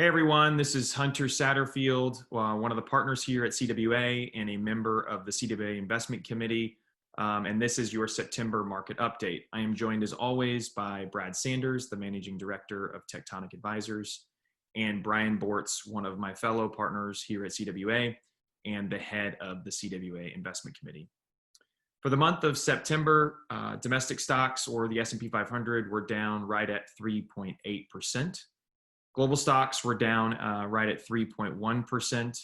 Hey everyone, this is Hunter Satterfield, one of the partners here at CWA and a member of the CWA Investment Committee. And this is your September market update. I am joined as always by Brad Sanders, the Managing Director of Tectonic Advisors, and Brian Bortz, one of my fellow partners here at CWA and the head of the CWA Investment Committee. For the month of September, domestic stocks or the S&P 500 were down right at 3.8%. Global stocks were down right at 3.1%.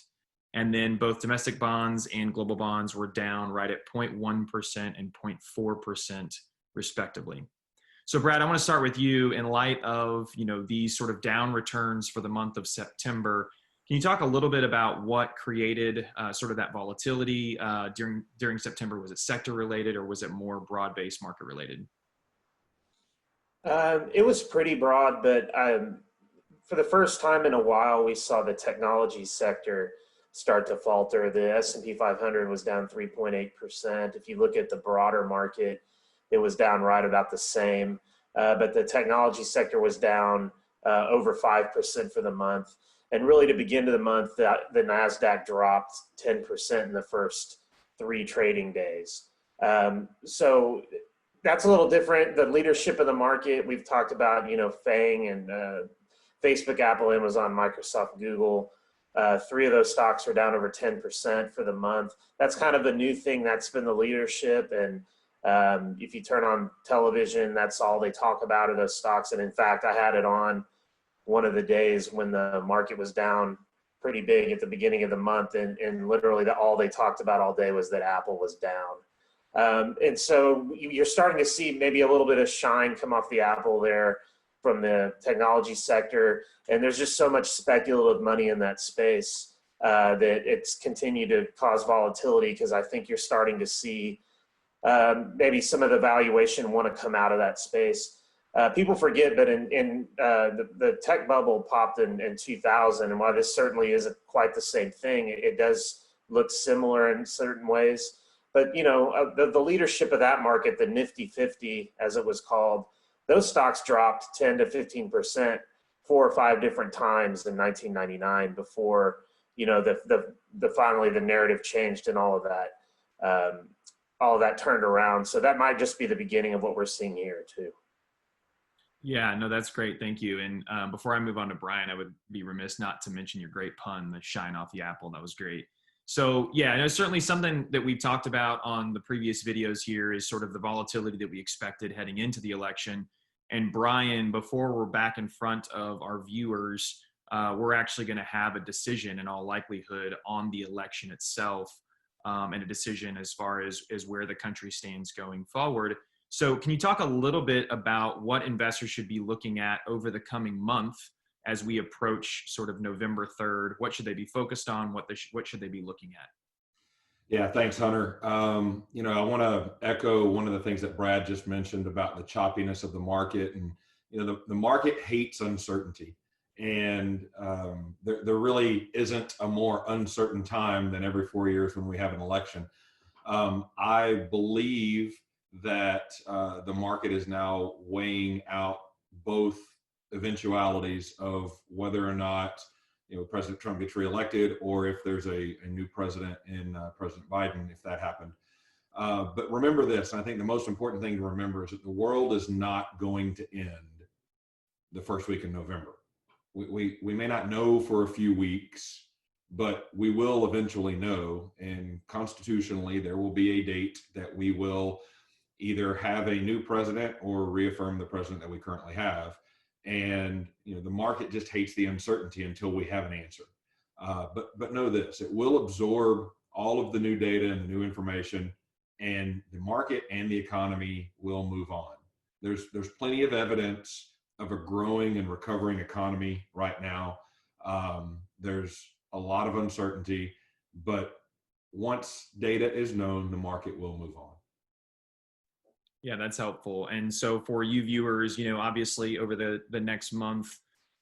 And then both domestic bonds and global bonds were down right at 0.1% and 0.4% respectively. So Brad, I want to start with you in light of these sort of down returns for the month of September. Can you talk a little bit about what created sort of that volatility during September? Was it sector related or was it more broad-based market related? It was pretty broad, but for the first time in a while, we saw the technology sector start to falter. The S&P 500 was down 3.8%. If you look at the broader market, it was down right about the same. But the technology sector was down over 5% for the month. And really to begin to the month, the NASDAQ dropped 10% in the first 3 trading days. So that's a little different. The leadership of the market, we've talked about, FANG and Facebook, Apple, Amazon, Microsoft, Google. 3 of those stocks are down over 10% for the month. That's kind of the new thing. That's been the leadership. And if you turn on television, that's all they talk about are those stocks. And in fact, I had it on one of the days when the market was down pretty big at the beginning of the month. And literally all they talked about all day was that Apple was down. And so you're starting to see maybe a little bit of shine come off the apple there from the technology sector. And there's just so much speculative money in that space that it's continued to cause volatility, because I think you're starting to see maybe some of the valuation want to come out of that space. People forget that the tech bubble popped in 2000, and while this certainly isn't quite the same thing, it does look similar in certain ways. But the leadership of that market, the Nifty 50, as it was called, those stocks dropped 10 to 15% 4 or 5 different times in 1999 before finally the narrative changed and all of that turned around. So that might just be the beginning of what we're seeing here too. Yeah, no, that's great. Thank you. And before I move on to Brian, I would be remiss not to mention your great pun, the shine off the apple. That was great. So yeah, I know certainly something that we've talked about on the previous videos here is sort of the volatility that we expected heading into the election. And Brian, before we're back in front of our viewers, we're actually going to have a decision in all likelihood on the election itself, and a decision as far as where the country stands going forward. So can you talk a little bit about what investors should be looking at over the coming month as we approach sort of November 3rd? What should they be focused on? What should they be looking at? Yeah, thanks, Hunter. I want to echo one of the things that Brad just mentioned about the choppiness of the market. And, the market hates uncertainty. And there really isn't a more uncertain time than every 4 years when we have an election. I believe that the market is now weighing out both eventualities of whether or not President Trump gets reelected, or if there's a new president in President Biden, if that happened. But remember this, and I think the most important thing to remember is that the world is not going to end the first week in November. We may not know for a few weeks, but we will eventually know. And constitutionally, there will be a date that we will either have a new president or reaffirm the president that we currently have. And the market just hates the uncertainty until we have an answer. But know this: it will absorb all of the new data and the new information, and the market and the economy will move on. There's plenty of evidence of a growing and recovering economy right now. There's a lot of uncertainty, but once data is known, the market will move on. Yeah, that's helpful. And so for you viewers, obviously over the next month,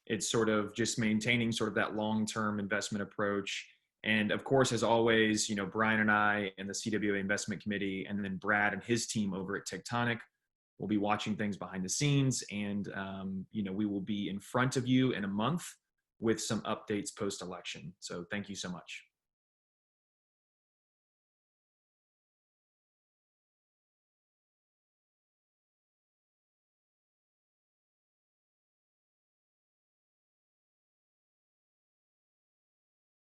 it's sort of just maintaining sort of that long-term investment approach. And of course, as always, Brian and I and the CWA Investment Committee, and then Brad and his team over at Tectonic will be watching things behind the scenes. And, we will be in front of you in a month with some updates post-election. So thank you so much.